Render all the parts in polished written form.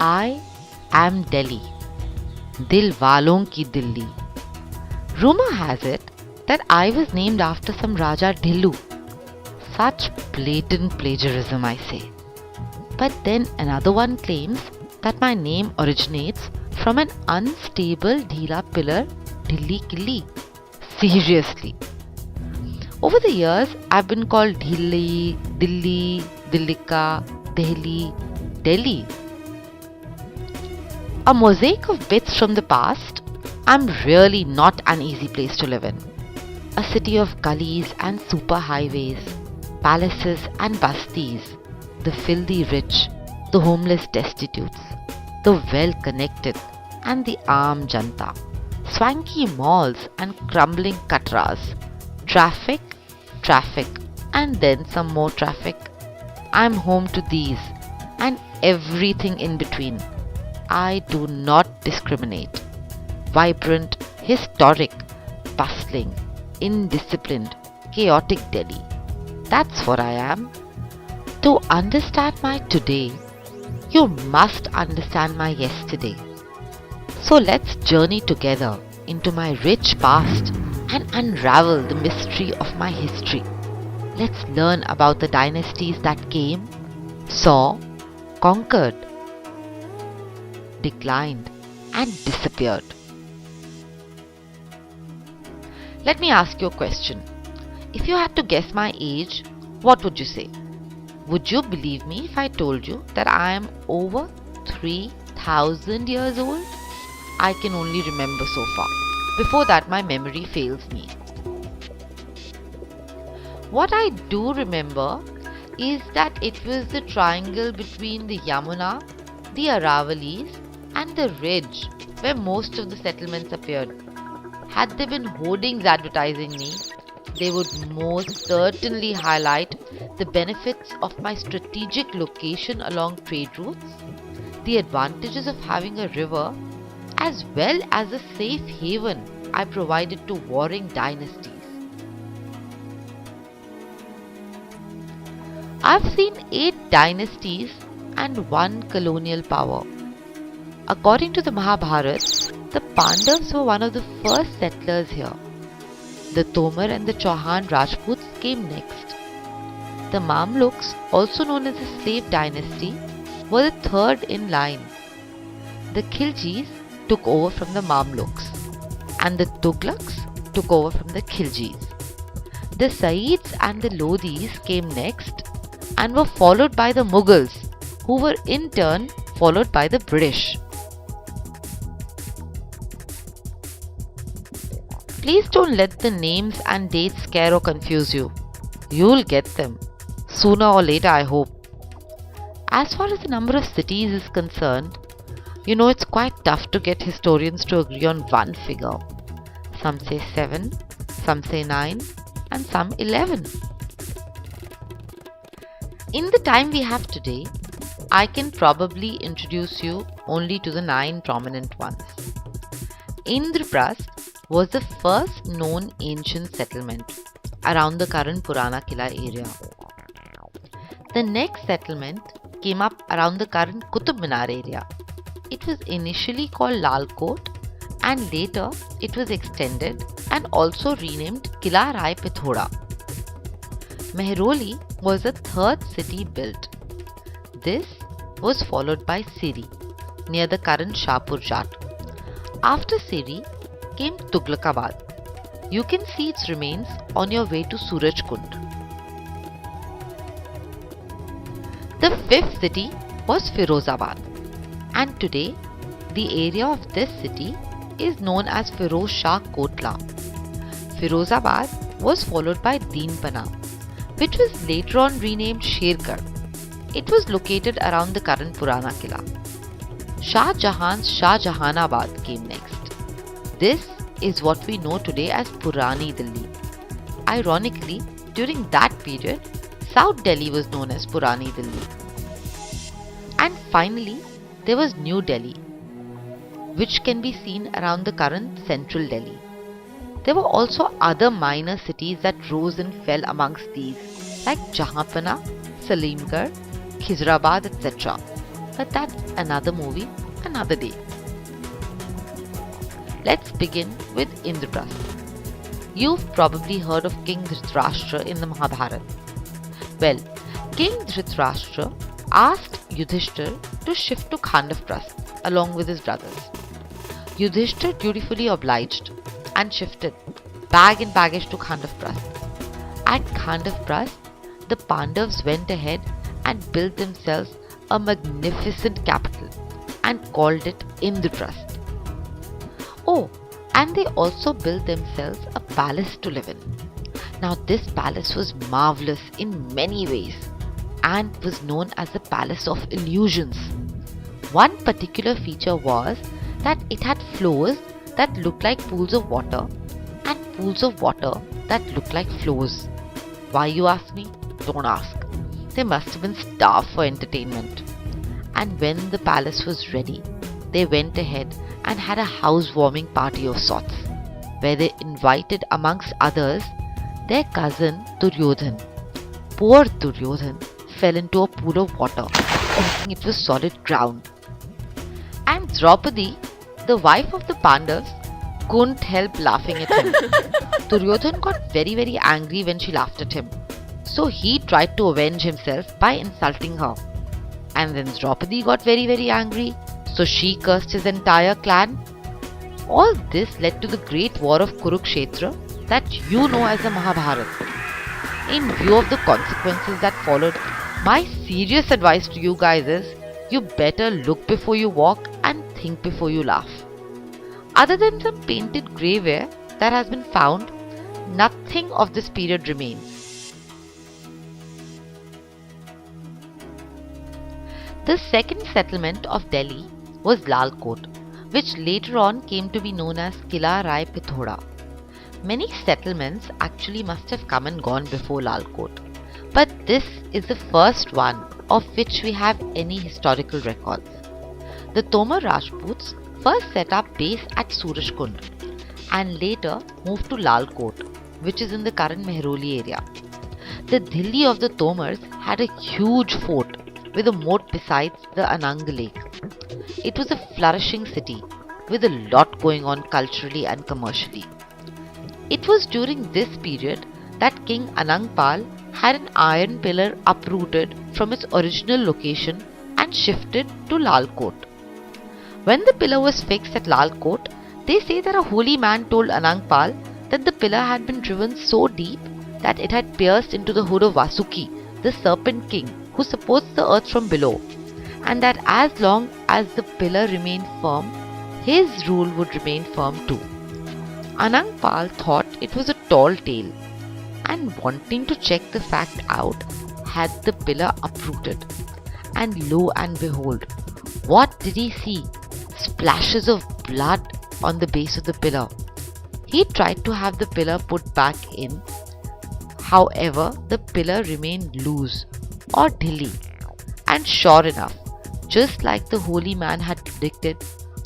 I am Delhi, Dil Walon ki Dilli. Rumor has it that I was named after some Raja Dhillu. Such blatant plagiarism, I say. But then another one claims that my name originates from an unstable Dheela pillar, Dhilli Killi. Seriously. Over the years, I've been called Dhilli, Dilli, Dillika, Delhi, Delhi. A mosaic of bits from the past. I'm really not an easy place to live in. A city of gullies and superhighways, palaces and bastis, the filthy rich, the homeless destitutes, the well-connected and the aam janta, swanky malls and crumbling katras, traffic, and then some more traffic. I'm home to these and everything in between. I do not discriminate. Vibrant, historic, bustling, indisciplined, chaotic Delhi. That's what I am. To understand my today, you must understand my yesterday. So let's journey together into my rich past and unravel the mystery of my history. Let's learn about the dynasties that came, saw, conquered, declined, and disappeared. Let me ask you a question. If you had to guess my age, what would you say? Would you believe me if I told you that I am over 3,000 years old? I can only remember so far. Before that, my memory fails me. What I do remember is that it was the triangle between the Yamuna, the Aravalis, and the ridge where most of the settlements appeared. Had there been hoardings advertising me, they would most certainly highlight the benefits of my strategic location along trade routes, the advantages of having a river, as well as a safe haven I provided to warring dynasties. I've seen 8 dynasties and 1 colonial power. According to the Mahabharata, the Pandavas were one of the first settlers here. The Tomar and the Chauhan Rajputs came next. The Mamluks, also known as the slave dynasty, were the third in line. The Khiljis took over from the Mamluks, and the Tughlaqs took over from the Khiljis. The Saids and the Lodhis came next and were followed by the Mughals, who were in turn followed by the British. Please don't let the names and dates scare or confuse you. You'll get them. Sooner or later, I hope. As far as the number of cities is concerned, it's quite tough to get historians to agree on one figure. Some say 7, some say 9, and some 11. In the time we have today, I can probably introduce you only to the 9 prominent ones. Indraprasth was the first known ancient settlement around the current Purana Kila area. The next settlement came up around the current Qutub Minar area. It was initially called Lalkot and later it was extended and also renamed Kila Rai Pithoda. Mehroli was the third city built. This was followed by Siri, near the current Shahpur Jat. After Siri came Tughlaqabad. You can see its remains on your way to Surajkund. The fifth city was Firozabad, and today the area of this city is known as Firoz Shah Kotla. Firozabad was followed by Deenpana, which was later on renamed Shergarh. It was located around the current Purana Kila. Shah Jahan's Shah Jahanabad came next. This is what we know today as Purani Delhi. Ironically, during that period, South Delhi was known as Purani Delhi. And finally, there was New Delhi, which can be seen around the current Central Delhi. There were also other minor cities that rose and fell amongst these, like Jahanpana, Salimgarh, Khizrabad, etc. But that's another movie, another day. Let's begin with Indraprastha. You've probably heard of King Dhritarashtra in the Mahabharata. Well, King Dhritarashtra asked Yudhishthir to shift to Khandavprastha along with his brothers. Yudhishthir dutifully obliged and shifted bag and baggage to Khandavprastha. At Khandavprastha, the Pandavas went ahead and built themselves a magnificent capital and called it Indraprastha. Oh, and they also built themselves a palace to live in. Now this palace was marvelous in many ways and was known as the Palace of Illusions. One particular feature was that it had floors that looked like pools of water and pools of water that looked like floors. Why, you ask me? Don't ask. They must have been starved for entertainment. And when the palace was ready, they went ahead and had a housewarming party of sorts, where they invited amongst others their cousin Duryodhan. Poor Duryodhan fell into a pool of water, thinking it was solid ground. And Draupadi, the wife of the Pandavas, couldn't help laughing at him. Duryodhan got very angry when she laughed at him. So he tried to avenge himself by insulting her. And then Draupadi got very angry, so she cursed his entire clan. All this led to the great war of Kurukshetra that you know as the Mahabharata. In view of the consequences that followed, my serious advice to you guys is, you better look before you walk and think before you laugh. Other than some painted grey ware that has been found, nothing of this period remains. The second settlement of Delhi was Lal Kot, which later on came to be known as Kila Rai Pithoda. Many settlements actually must have come and gone before Lal Kot, but this is the first one of which we have any historical records. The Tomar Rajputs first set up base at Surajkund and later moved to Lal Kot, which is in the current Mehroli area. The Dhilli of the Tomars had a huge fort with a moat besides the Anang lake. It was a flourishing city with a lot going on culturally and commercially. It was during this period that King Anangpal had an iron pillar uprooted from its original location and shifted to Lal Kot. When the pillar was fixed at Lal Kot, they say that a holy man told Anangpal that the pillar had been driven so deep that it had pierced into the hood of Vasuki, the serpent king who supports the earth from below, and that as long as the pillar remained firm, his rule would remain firm too. Anangpal thought it was a tall tale and, wanting to check the fact out, had the pillar uprooted. And lo and behold, what did he see? Splashes of blood on the base of the pillar. He tried to have the pillar put back in. However, the pillar remained loose or dhilli. And sure enough, just like the holy man had predicted,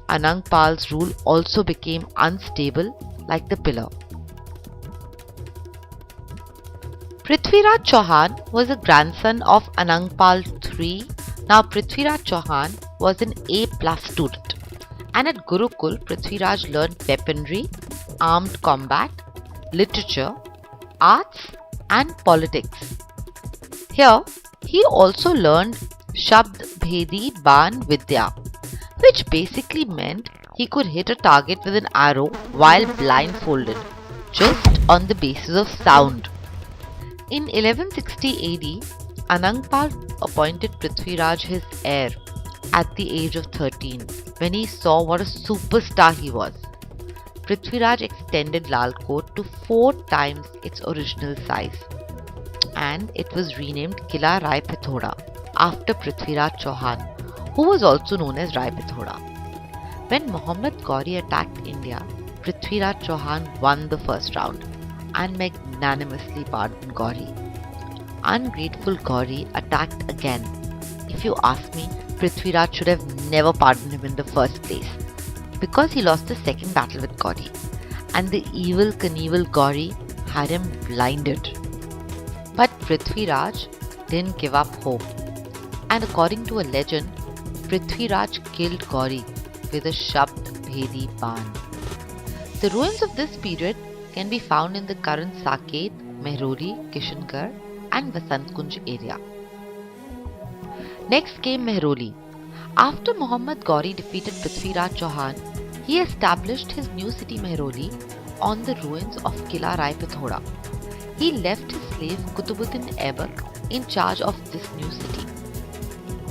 Anangpal's rule also became unstable like the pillar. Prithviraj Chauhan was a grandson of Anangpal III. Now Prithviraj Chauhan was an A+ student, and at Gurukul Prithviraj learned weaponry, armed combat, literature, arts and politics. Here he also learned Shabd Bhedi Ban Vidya, which basically meant he could hit a target with an arrow while blindfolded, just on the basis of sound. In 1160 AD, Anangpal appointed Prithviraj his heir at the age of 13 when he saw what a superstar he was. Prithviraj extended Lal Kot to 4 times its original size, and it was renamed Kila Rai Pithoda after Prithviraj Chauhan, who was also known as Rai Pithoda. When Muhammad Ghori attacked India, Prithviraj Chauhan won the first round and magnanimously pardoned Ghori. Ungrateful Ghori attacked again. If you ask me, Prithviraj should have never pardoned him in the first place, because he lost the second battle with Ghori, and the evil Knievel Ghori had him blinded. But Prithviraj didn't give up hope, and according to a legend, Prithviraj killed Gauri with a Shabd Bhedi Baan. The ruins of this period can be found in the current Saket, Mehroli, Kishangarh and Vasant Kunj area. Next came Mehroli. After Muhammad Gauri defeated Prithviraj Chauhan, he established his new city Mehroli on the ruins of Kila Rai Pithoda. He left his slave Kutubuddin Aibak in charge of this new city.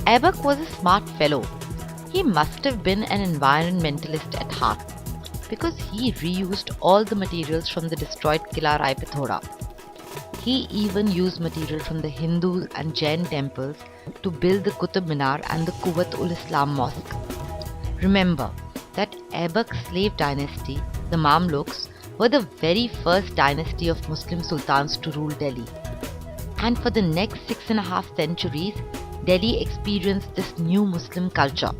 Aibak was a smart fellow. He must have been an environmentalist at heart because he reused all the materials from the destroyed Kila Rai Pithoda. He even used material from the Hindu and Jain temples to build the Qutub Minar and the Quwwat-ul-Islam Mosque. Remember that Aibak's slave dynasty, the Mamluks, were the very first dynasty of Muslim sultans to rule Delhi. And for the next 6.5 centuries, Delhi experienced this new Muslim culture.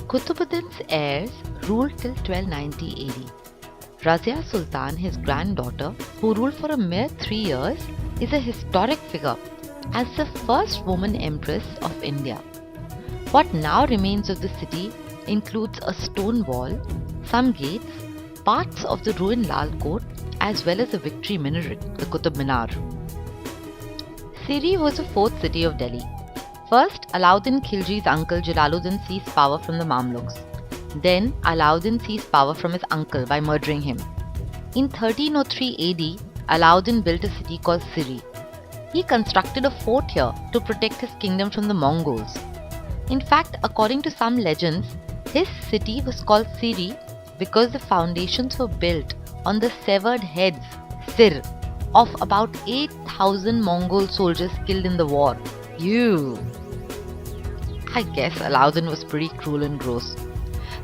Kutubuddin's heirs ruled till 1290 AD. Razia Sultan, his granddaughter, who ruled for a mere 3 years, is a historic figure as the first woman empress of India. What now remains of the city includes a stone wall, some gates, parts of the ruined Lal Kot, as well as a victory minaret, the Qutub Minar. Siri was the fourth city of Delhi. First, Alauddin Khilji's uncle Jalaluddin seized power from the Mamluks. Then, Alauddin seized power from his uncle by murdering him. In 1303 AD, Alauddin built a city called Siri. He constructed a fort here to protect his kingdom from the Mongols. In fact, according to some legends, his city was called Siri because the foundations were built on the severed heads, Sir, of about 8,000 Mongol soldiers killed in the war. Ew! I guess Alauddin was pretty cruel and gross.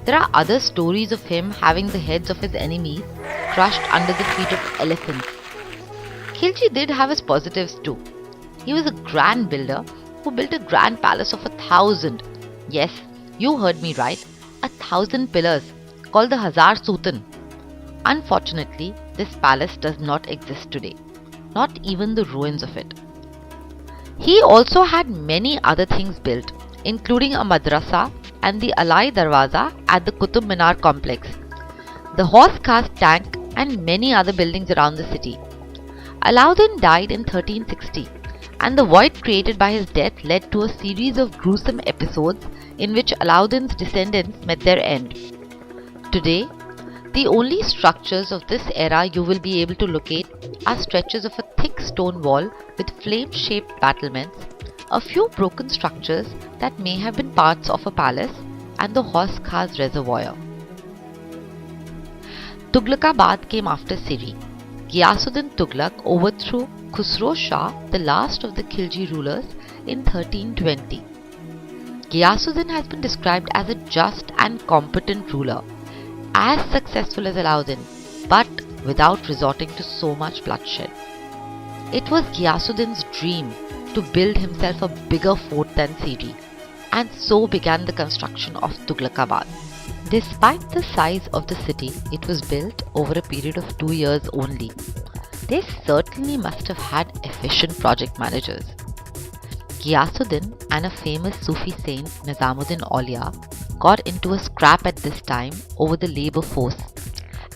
There are other stories of him having the heads of his enemies crushed under the feet of elephants. Khilji did have his positives too. He was a grand builder who built a grand palace of 1,000. Yes, you heard me right, 1,000 pillars, called the Hazar Sultan. Unfortunately, this palace does not exist today, not even the ruins of it. He also had many other things built, including a madrasa and the Alai Darwaza at the Qutub Minar complex, the horse cast tank and many other buildings around the city. Alauddin died in 1360 and the void created by his death led to a series of gruesome episodes in which Alauddin's descendants met their end. Today, the only structures of this era you will be able to locate are stretches of a thick stone wall with flame-shaped battlements, a few broken structures that may have been parts of a palace, and the horse cars reservoir. Tughlaqabad came after Siri. Ghiyasuddin Tughlaq overthrew Khusro Shah, the last of the Khilji rulers, in 1320. Ghiyasuddin has been described as a just and competent ruler, as successful as Alauddin, but without resorting to so much bloodshed. It was Ghiyasuddin's dream to build himself a bigger fort than Siri, and so began the construction of Tughlaqabad. Despite the size of the city, it was built over a period of 2 years only. They certainly must have had efficient project managers. Ghiyasuddin and a famous Sufi saint, Nizamuddin Aulia, got into a scrap at this time over the labour force,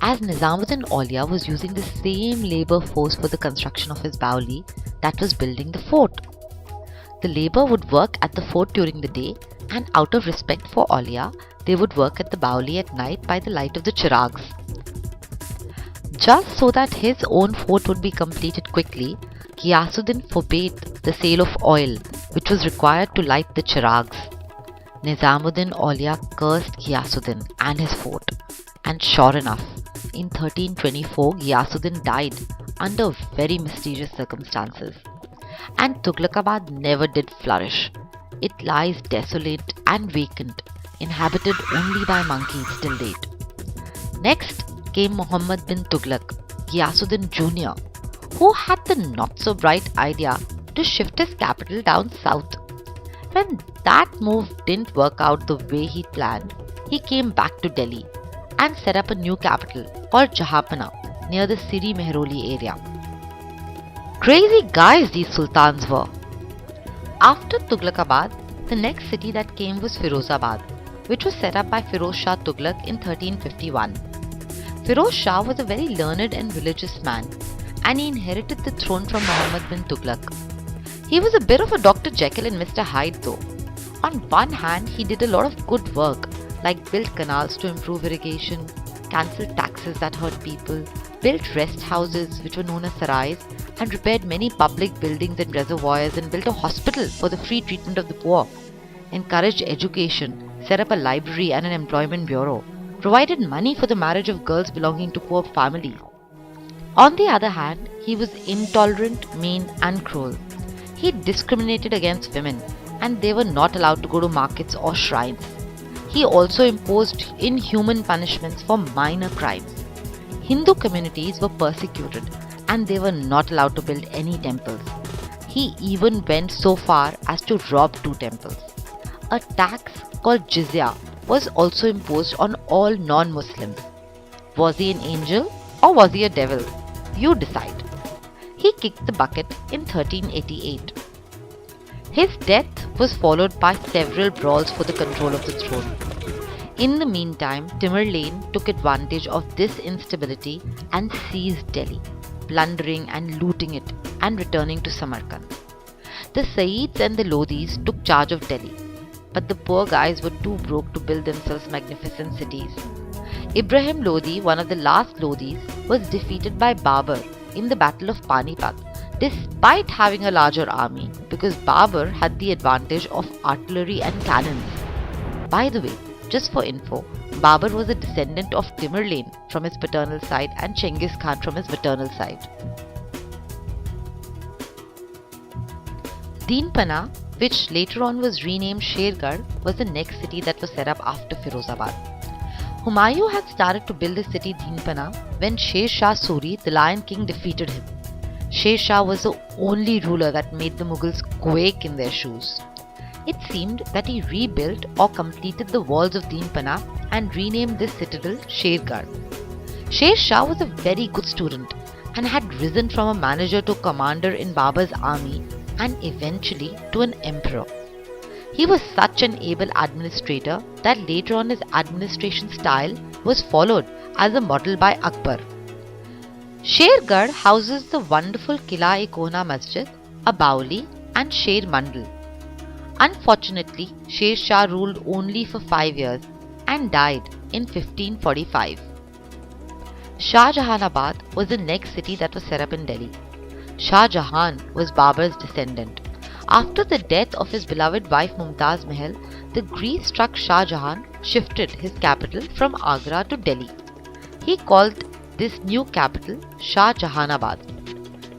as Nizamuddin Aulia was using the same labour force for the construction of his Baoli that was building the fort. The labour would work at the fort during the day, and out of respect for Aulia, they would work at the Baoli at night by the light of the chirags. Just so that his own fort would be completed quickly, Ghiyasuddin forbade the sale of oil, which was required to light the chirags. Nizamuddin Aulia cursed Ghiyasuddin and his fort, and sure enough, in 1324 Ghiyasuddin died under very mysterious circumstances. And Tughlaqabad never did flourish. It lies desolate and vacant, inhabited only by monkeys till date. Next came Muhammad bin Tughlaq, Ghiyasuddin Jr., who had the not-so-bright idea to shift his capital down south. When that move didn't work out the way he planned, he came back to Delhi and set up a new capital called Jahanpana near the Siri Mehroli area. Crazy guys these sultans were. After Tughlaqabad, The next city that came was Firozabad, which was set up by Firoz Shah Tughlaq in 1351. Firoz Shah was a very learned and religious man, and he inherited the throne from Muhammad bin Tughlaq. He was a bit of a Dr. Jekyll and Mr. Hyde though. On one hand, he did a lot of good work, like built canals to improve irrigation, cancelled taxes that hurt people, built rest houses which were known as sarais, and repaired many public buildings and reservoirs, and built a hospital for the free treatment of the poor, encouraged education, set up a library and an employment bureau, provided money for the marriage of girls belonging to poor families. On the other hand, he was intolerant, mean and cruel. He discriminated against women, and they were not allowed to go to markets or shrines. He also imposed inhuman punishments for minor crimes. Hindu communities were persecuted, and they were not allowed to build any temples. He even went so far as to rob 2 temples. A tax called jizya was also imposed on all non-Muslims. Was he an angel or was he a devil? You decide. He kicked the bucket in 1388. His death was followed by several brawls for the control of the throne. In the meantime, Tamerlane took advantage of this instability and seized Delhi, plundering and looting it and returning to Samarkand. The Saids and the Lodhis took charge of Delhi, but the poor guys were too broke to build themselves magnificent cities. Ibrahim Lodhi, one of the last Lodhis, was defeated by Babur in the Battle of Panipat, despite having a larger army, because Babur had the advantage of artillery and cannons. By the way, just for info, Babur was a descendant of Tamerlane from his paternal side and Chengiz Khan from his maternal side. Deenpana, which later on was renamed Shergarh, was the next city that was set up after Firozabad. Humayun had started to build the city Deenpana when Sher Shah Suri, the Lion King, defeated him. Sher Shah was the only ruler that made the Mughals quake in their shoes. It seemed that he rebuilt or completed the walls of Deenpana and renamed this citadel Shergarh. Sher Shah was a very good student and had risen from a manager to a commander in Babur's army and eventually to an emperor. He was such an able administrator that later on his administration style was followed as a model by Akbar. Shergarh houses the wonderful Qila-e-Kohna Masjid, a Baoli and Sher Mandal. Unfortunately, Sher Shah ruled only for 5 years and died in 1545. Shah Jahanabad was the next city that was set up in Delhi. Shah Jahan was Babur's descendant. After the death of his beloved wife Mumtaz Mahal, the grief-struck Shah Jahan shifted his capital from Agra to Delhi. He called this new capital Shah Jahanabad.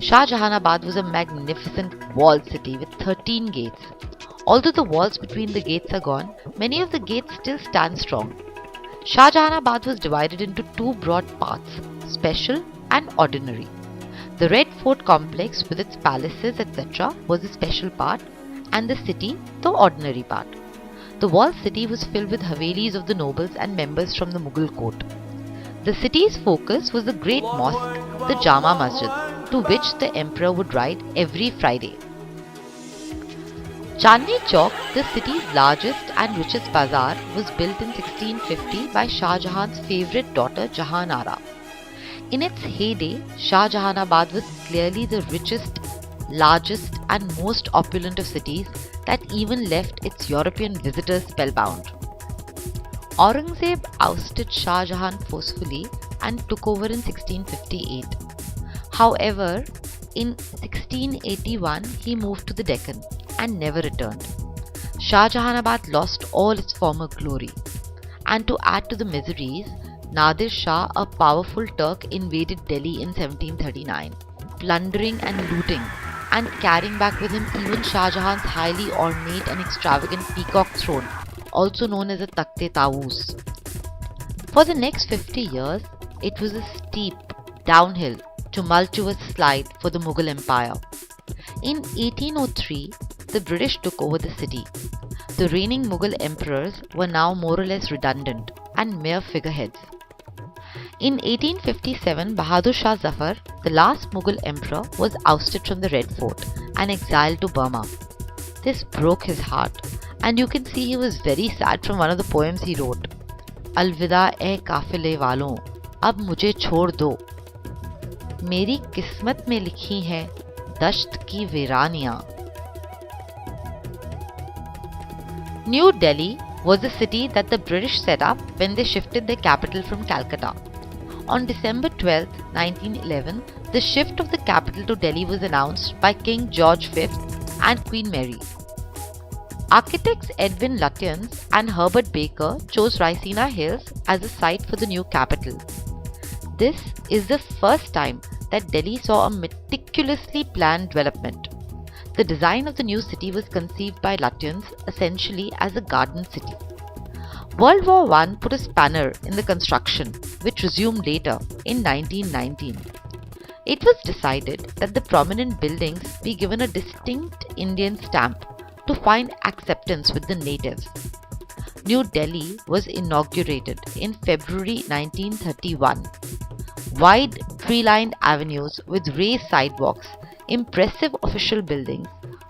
Shah Jahanabad was a magnificent walled city with 13 gates. Although the walls between the gates are gone, many of the gates still stand strong. Shah Jahanabad was divided into 2 broad parts, special and ordinary. The Red Fort complex with its palaces etc. was the special part, and the city the ordinary part. The walled city was filled with havelis of the nobles and members from the Mughal court. The city's focus was the great mosque, the Jama Masjid, to which the emperor would ride every Friday. Chandni Chowk, the city's largest and richest bazaar, was built in 1650 by Shah Jahan's favourite daughter Jahanara. In its heyday, Shah Jahanabad was clearly the richest, largest and most opulent of cities that even left its European visitors spellbound. Aurangzeb ousted Shah Jahan forcefully and took over in 1658. However, in 1681 he moved to the Deccan and never returned. Shah Jahanabad lost all its former glory. And to add to the miseries, Nadir Shah, a powerful Turk, invaded Delhi in 1739, plundering and looting, and carrying back with him even Shah Jahan's highly ornate and extravagant peacock throne, also known as a Takht-e-Tawus. For the next 50 years, it was a steep, downhill, tumultuous slide for the Mughal Empire. In 1803, the British took over the city. The reigning Mughal emperors were now more or less redundant and mere figureheads. In 1857, Bahadur Shah Zafar, the last Mughal emperor, was ousted from the Red Fort and exiled to Burma. This broke his heart, And you can see he was very sad from one of the poems he wrote. अलविदा ए काफिले वालों, अब मुझे छोड़ दो, मेरी किस्मत में लिखी हैं दश्त की वीरानियां. New Delhi was the city that the British set up when they shifted their capital from Calcutta. On December 12, 1911, the shift of the capital to Delhi was announced by King George V and Queen Mary. Architects Edwin Lutyens and Herbert Baker chose Raisina Hills as a site for the new capital. This is the first time that Delhi saw a meticulously planned development. The design of the new city was conceived by Lutyens essentially as a garden city. World War I put a spanner in the construction, which resumed later in 1919. It was decided that the prominent buildings be given a distinct Indian stamp to find acceptance with the natives. New Delhi was inaugurated in February 1931. Wide tree-lined avenues with raised sidewalks, impressive official buildings,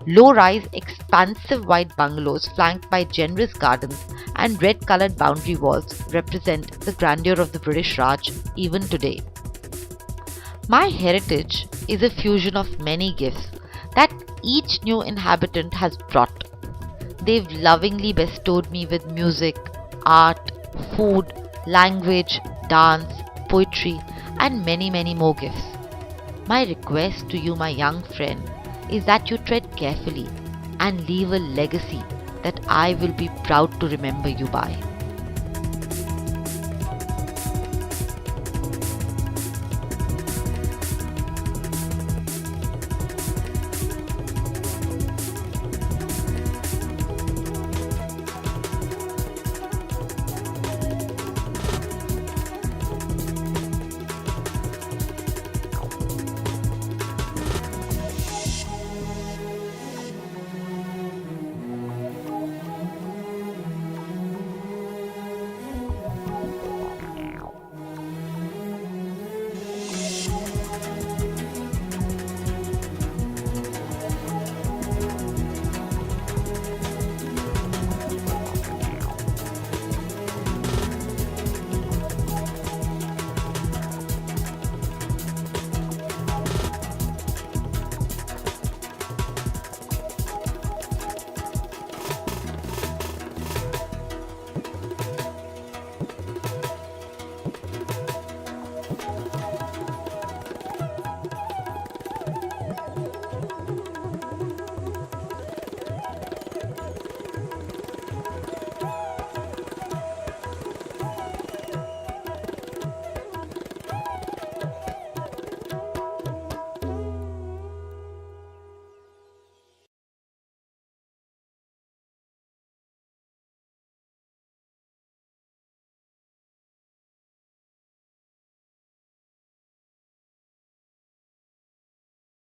low-rise expansive white bungalows flanked by generous gardens and red-coloured boundary walls represent the grandeur of the British Raj even today. My heritage is a fusion of many gifts that each new inhabitant has brought. They've lovingly bestowed me with music, art, food, language, dance, poetry, and many, many more gifts. My request to you, my young friend, is that you tread carefully and leave a legacy that I will be proud to remember you by.